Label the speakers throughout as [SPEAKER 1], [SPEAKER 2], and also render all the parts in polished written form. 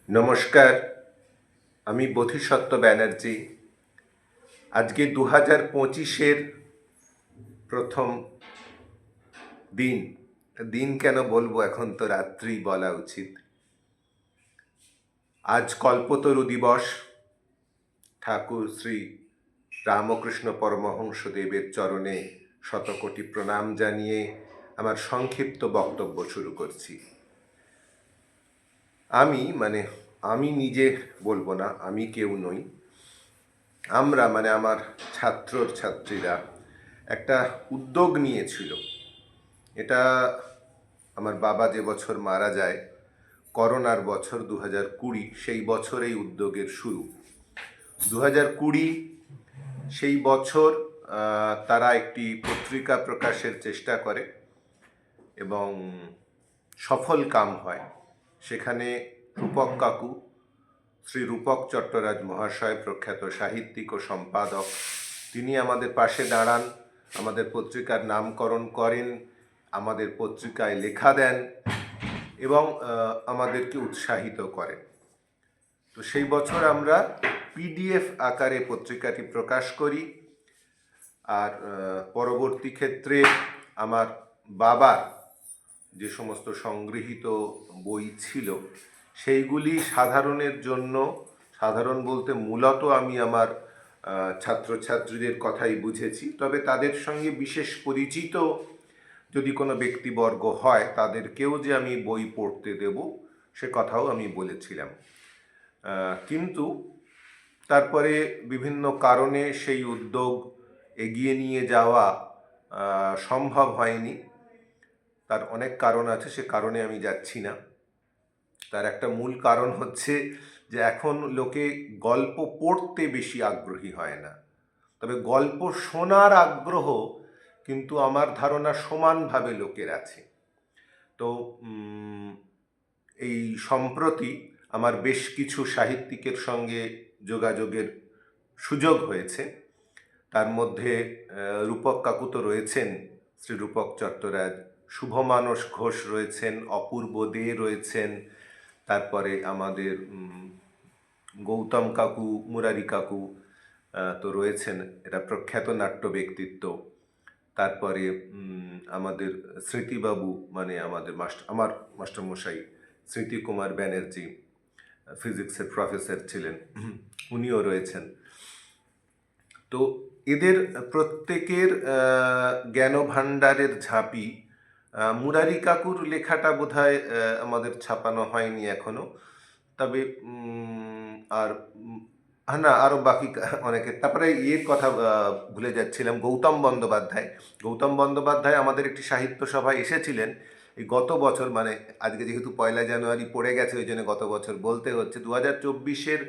[SPEAKER 1] নমস্কার, আমি বোধিসত্ত্ব ব্যানার্জি। আজকে 2025-এর প্রথম দিন। দিন কেন বলবো, এখন তো রাত্রি বলা উচিত। আজ কল্পতরু দিবস। ঠাকুর শ্রী রামকৃষ্ণ পরমহংসদেবের চরণে শতকোটি প্রণাম জানিয়ে আমার সংক্ষিপ্ত বক্তব্য শুরু করছি। আমি নিজে বলবো না, আমি কেউ নই। আমরা আমার ছাত্রীরা একটা উদ্যোগ নিয়েছিল। এটা আমার বাবা যে বছর মারা যায়, করোনার বছর 2020, সেই বছর এই উদ্যোগের শুরু। 2020 সেই বছর তারা একটি পত্রিকা প্রকাশের চেষ্টা করে এবং সফল কাম হয়। সেখানে রূপক কাকু, শ্রী রূপক চট্টরাজ মহাশয়, প্রখ্যাত সাহিত্যিক ও সম্পাদক, তিনি আমাদের পাশে দাঁড়ান, আমাদের পত্রিকার নামকরণ করেন, আমাদের পত্রিকায় লেখা দেন এবং আমাদেরকে উৎসাহিত করেন। তো সেই বছর আমরা পিডিএফ আকারে পত্রিকাটি প্রকাশ করি। আর পরবর্তী ক্ষেত্রে আমার বাবার যে সমস্ত সংগৃহীত বই ছিল, সেইগুলি সাধারণের জন্য, সাধারণ বলতে মূলত আমি আমার ছাত্রছাত্রীদের কথাই বুঝেছি, তবে তাদের সঙ্গে বিশেষ পরিচিত যদি কোনো ব্যক্তিবর্গ হয়, তাদেরকেও যে আমি বই পড়তে দেব, সে কথাও আমি বলেছিলাম। কিন্তু তারপরে বিভিন্ন কারণে সেই উদ্যোগ এগিয়ে নিয়ে যাওয়া সম্ভব হয়নি। তার অনেক কারণ আছে, সে কারণে আমি যাচ্ছি না। তার একটা মূল কারণ হচ্ছে যে এখন লোকে গল্প পড়তে বেশি আগ্রহী হয় না, তবে গল্প শোনার আগ্রহ কিন্তু আমার ধারণা সমানভাবে লোকের আছে। তো এই সম্প্রতি আমার বেশ কিছু সাহিত্যিকের সঙ্গে যোগাযোগের সুযোগ হয়েছে। তার মধ্যে রূপক কাকু তো রয়েছেন, শ্রী রূপক চট্টরাজ, শুভমানস ঘোষ রয়েছেন, অপূর্ব দে রয়েছেন, তারপরে আমাদের গৌতম কাকু, মুরারি কাকু তো রয়েছেন, এরা প্রখ্যাত নাট্য ব্যক্তিত্ব। তারপরে আমাদের স্মৃতিবাবু, আমাদের আমার মাস্টারমশাই স্মৃতিকুমার ব্যানার্জি, ফিজিক্সের প্রফেসর ছিলেন, উনিও রয়েছেন। তো এদের প্রত্যেকের জ্ঞানভাণ্ডারের ঝাঁপি। মুরারি কাকুর লেখাটা বোধহয় আমাদের ছাপানো হয়নি এখনো, তবে আর না, আরও বাকি অনেকে। তারপরে এর কথা ভুলে যাচ্ছিলাম, গৌতম বন্দ্যোপাধ্যায় আমাদের একটি সাহিত্য সভায় এসেছিলেন এই গত বছর, আজকে যেহেতু 1 জানুয়ারি পড়ে গেছে, ওই জন্য গত বছর বলতে হচ্ছে। 2024-এর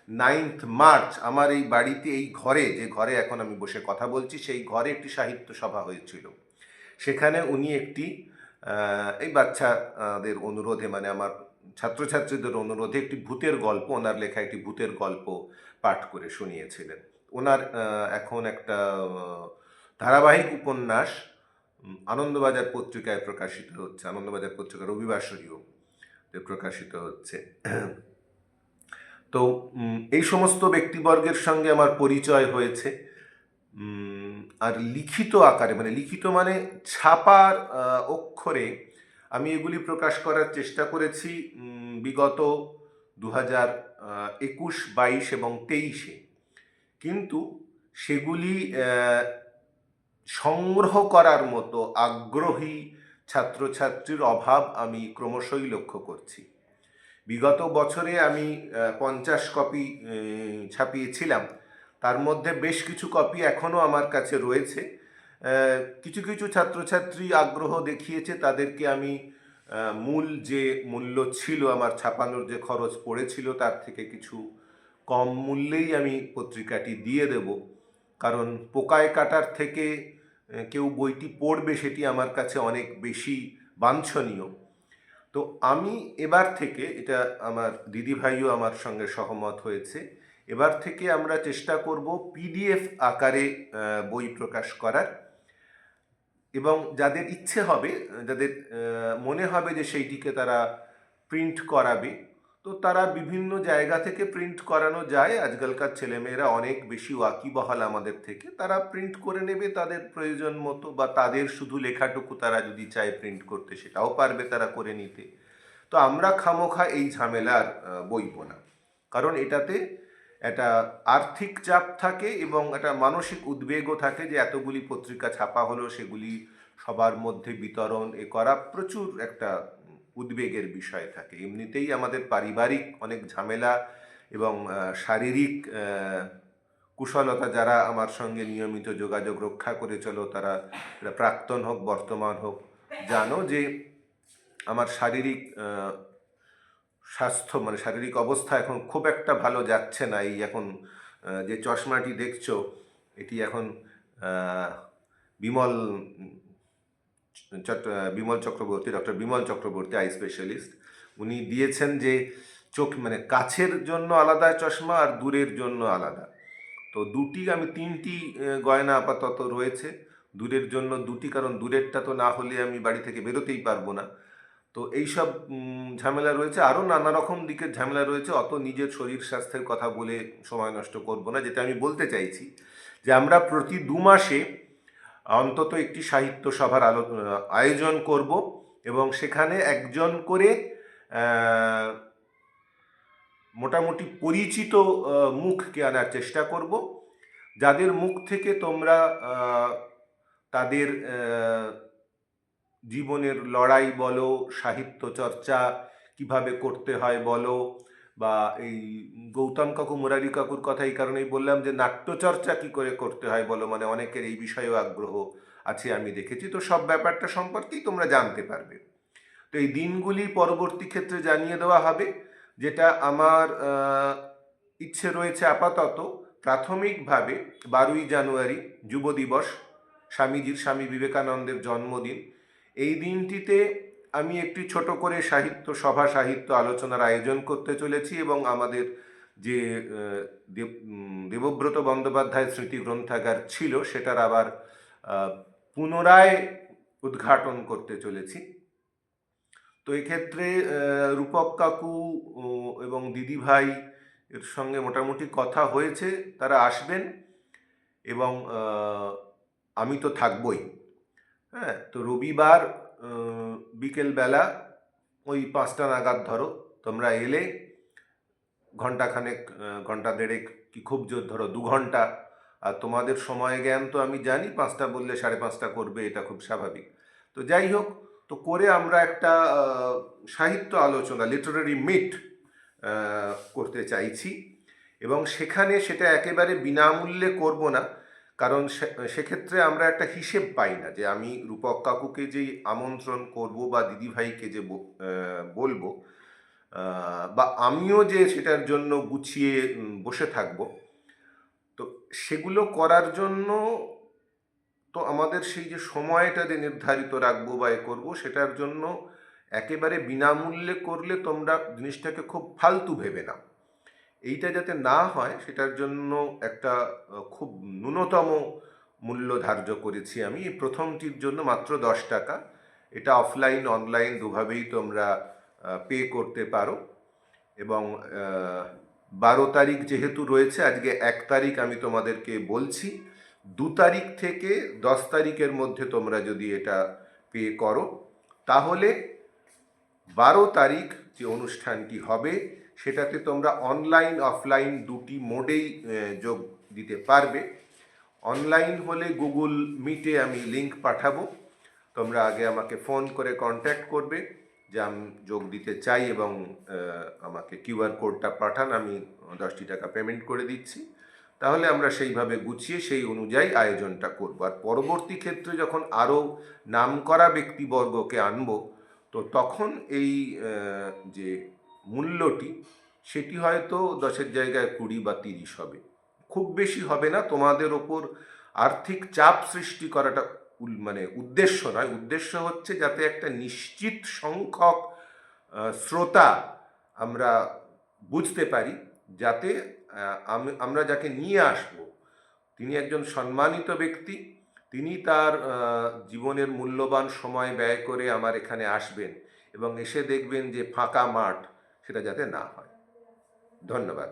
[SPEAKER 1] 9 মার্চ আমার এই বাড়িতে, এই ঘরে, যে ঘরে এখন আমি বসে কথা বলছি, সেই ঘরে একটি সাহিত্য সভা হয়েছিল। সেখানে উনি একটি এই বাচ্চাদের অনুরোধে, আমার ছাত্রছাত্রীদের অনুরোধে, একটি ভূতের গল্প, ওনার লেখা একটি ভূতের গল্প পাঠ করে শুনিয়েছিলেন। ওনার এখন একটা ধারাবাহিক উপন্যাস আনন্দবাজার পত্রিকায় প্রকাশিত হচ্ছে, আনন্দবাজার পত্রিকা রবিবাসরীয় প্রকাশিত হচ্ছে। তো এই সমস্ত ব্যক্তিবর্গের সঙ্গে আমার পরিচয় হয়েছে। আর লিখিত আকারে, লিখিত ছাপার অক্ষরে আমি এগুলি প্রকাশ করার চেষ্টা করেছি বিগত 2021, 22 এবং 23-এ, কিন্তু সেগুলি সংগ্রহ করার মতো আগ্রহী ছাত্রছাত্রীর অভাব আমি ক্রমশই লক্ষ্য করছি। বিগত বছরে আমি 50 কপি ছাপিয়েছিলাম, তার মধ্যে বেশ কিছু কপি এখনও আমার কাছে রয়েছে। কিছু কিছু ছাত্রছাত্রী আগ্রহ দেখিয়েছে, তাদেরকে আমি মূল যে মূল্য ছিল, আমার ছাপানোর যে খরচ পড়েছিল, তার থেকে কিছু কম মূল্যেই আমি পত্রিকাটি দিয়ে দেব, কারণ পোকায় কাটার থেকে কেউ বইটি পড়বে, সেটি আমার কাছে অনেক বেশি বাঞ্ছনীয়। তো আমি এবার থেকে, এটা আমার দিদিভাইও আমার সঙ্গে সহমত হয়েছে, এবার থেকে আমরা চেষ্টা করব পিডিএফ আকারে বই প্রকাশ করার, এবং যাদের ইচ্ছে হবে, যাদের মনে হবে যে সেইটিকে তারা প্রিন্ট করাবে, তো তারা বিভিন্ন জায়গা থেকে প্রিন্ট করানো যায়। আজকালকার ছেলেমেয়েরা অনেক বেশি ওয়াকিবহাল আমাদের থেকে, তারা প্রিন্ট করে নেবে তাদের প্রয়োজন মতো, বা তাদের শুধু লেখাটুকু তারা যদি চায় প্রিন্ট করতে সেটাও পারবে তারা করে নিতে। তো আমরা খামোখা এই ঝামেলার বইব না, কারণ এটাতে একটা আর্থিক চাপ থাকে এবং একটা মানসিক উদ্বেগও থাকে যে এতগুলি পত্রিকা ছাপা হলো, সেগুলি সবার মধ্যে বিতরণ করা প্রচুর একটা উদ্বেগের বিষয় থাকে। এমনিতেই আমাদের পারিবারিক অনেক ঝামেলা এবং শারীরিক কুশলতা, যারা আমার সঙ্গে নিয়মিত যোগাযোগ রক্ষা করে চলো, তারা প্রাক্তন হোক বর্তমান হোক, জানো যে আমার শারীরিক স্বাস্থ্য মানে শারীরিক অবস্থা এখন খুব একটা ভালো যাচ্ছে না। এই এখন যে চশমাটি দেখছো, এটি এখন Bimal Bimal Chakraborty, doctor Bimal Chakraborty, eye specialist, উনি দিয়েছেন যে চোখ মানে কাছের জন্য আলাদা চশমা আর দূরের জন্য আলাদা। তো আমি তিনটি গয়না আপাতত রয়েছে, দূরের জন্য দুটি, কারণ দূরেরটা তো না হলে আমি বাড়ি থেকে বেরোতেই পারবো না। তো এইসব ঝামেলা রয়েছে, আরও নানা রকম দিকের ঝামেলা রয়েছে। অত নিজের শরীর স্বাস্থ্যের কথা বলে সময় নষ্ট করব না। যেটা আমি বলতে চাইছি যে আমরা প্রতি 2 মাসে অন্তত একটি সাহিত্য সভার আয়োজন করব, এবং সেখানে একজন করে মোটামুটি পরিচিত মুখকে আনার চেষ্টা করব, যাদের মুখ থেকে তোমরা তাদের জীবনের লড়াই বলো, সাহিত্য চর্চা কিভাবে করতে হয় বলো, বা এই গৌতম কাকু মুরারি কাকুর কথা এই কারণেই বললাম যে নাট্যচর্চা কি করে করতে হয় বলো, মানে অনেকের এই বিষয়েও আগ্রহ আছে আমি দেখেছি। তো সব ব্যাপারটা সম্পর্কেই তোমরা জানতে পারবে। তো এই দিনগুলি পরবর্তী ক্ষেত্রে জানিয়ে দেওয়া হবে। যেটা আমার ইচ্ছে রয়েছে আপাতত, প্রাথমিকভাবে 12ই জানুয়ারি যুব দিবস, স্বামী বিবেকানন্দের জন্মদিন, এই দিনটিতে আমি একটি ছোট করে সাহিত্য সভা, সাহিত্য আলোচনার আয়োজন করতে চলেছি, এবং আমাদের যে দেবব্রত বন্দ্যোপাধ্যায় স্মৃতি গ্রন্থাগার ছিল সেটার আবার পুনরায় উদ্ঘাটন করতে চলেছি। তো এক্ষেত্রে রূপক কাকু এবং দিদিভাই এর সঙ্গে মোটামুটি কথা হয়েছে, তারা আসবেন, এবং আমি তো থাকবই। হ্যাঁ, তো রবিবার বিকেলবেলা ওই 5টা নাগাদ ধরো তোমরা এলে, ঘন্টাখানেক, ঘন্টা দেড়েক কি খুব জোর ধরো 2 ঘন্টা। আর তোমাদের সময় জ্ঞান তো আমি জানি, 5টা বললে 5:30 করবে, এটা খুব স্বাভাবিক। তো যাই হোক, তো করে আমরা একটা সাহিত্য আলোচনা, লিটারারি মিট করতে চাইছি, এবং সেখানে সেটা একেবারে বিনামূল্যে করব না, কারণ সেক্ষেত্রে আমরা একটা হিসেব পাই না যে আমি রূপক কাকুকে যেই আমন্ত্রণ করব বা দিদিভাইকে যে বলবো, বা আমিও যে সেটার জন্য গুছিয়ে বসে থাকব, তো সেগুলো করার জন্য তো আমাদের সেই যে সময়টা যে নির্ধারিত রাখবো বা করবো, সেটার জন্য একেবারে বিনামূল্যে করলে তোমরা জিনিসটাকে খুব ফালতু ভেবে নাও। এইটা যাতে না হয় সেটার জন্য একটা খুব ন্যূনতম মূল্য ধার্য করেছি আমি। এই প্রথমটির জন্য মাত্র 10 টাকা। এটা অফলাইন অনলাইন দুভাবেই তোমরা পে করতে পারো, এবং 12 তারিখ যেহেতু রয়েছে, আজকে 1 তারিখ আমি তোমাদেরকে বলছি, 2 তারিখ থেকে 10 তারিখের মধ্যে তোমরা যদি এটা পে করো, তাহলে 12 তারিখ যে অনুষ্ঠানটি হবে সেটাতে তোমরা অনলাইন অফলাইন দুটি মোডেই যোগ দিতে পারবে। অনলাইন হলে গুগল মিটে আমি লিংক পাঠাবো, তোমরা আগে আমাকে ফোন করে কন্ট্যাক্ট করবে যে আমি যোগ দিতে চাই, এবং আমাকে কিউআর কোডটা পাঠান, আমি 10টি টাকা পেমেন্ট করে দিচ্ছি। তাহলে আমরা সেইভাবে গুছিয়ে সেই অনুযায়ী আয়োজনটা করব। আর পরবর্তী ক্ষেত্রে যখন আরও নামকরা ব্যক্তিবর্গকে আনবো, তো তখন এই যে মূল্যটি, সেটি হয়তো 10-এর জায়গায় 20 বা 30 হবে, খুব বেশি হবে না। তোমাদের ওপর আর্থিক চাপ সৃষ্টি করাটা মানে উদ্দেশ্য নয়। উদ্দেশ্য হচ্ছে যাতে একটা নিশ্চিত সংখ্যক শ্রোতা আমরা বুঝতে পারি, যাতে আমরা যাকে নিয়ে আসব তিনি একজন সম্মানিত ব্যক্তি, তিনি তার জীবনের মূল্যবান সময় ব্যয় করে আমার এখানে আসবেন, এবং এসে দেখবেন যে ফাঁকা মাঠ, সেটা যাতে না হয়। ধন্যবাদ।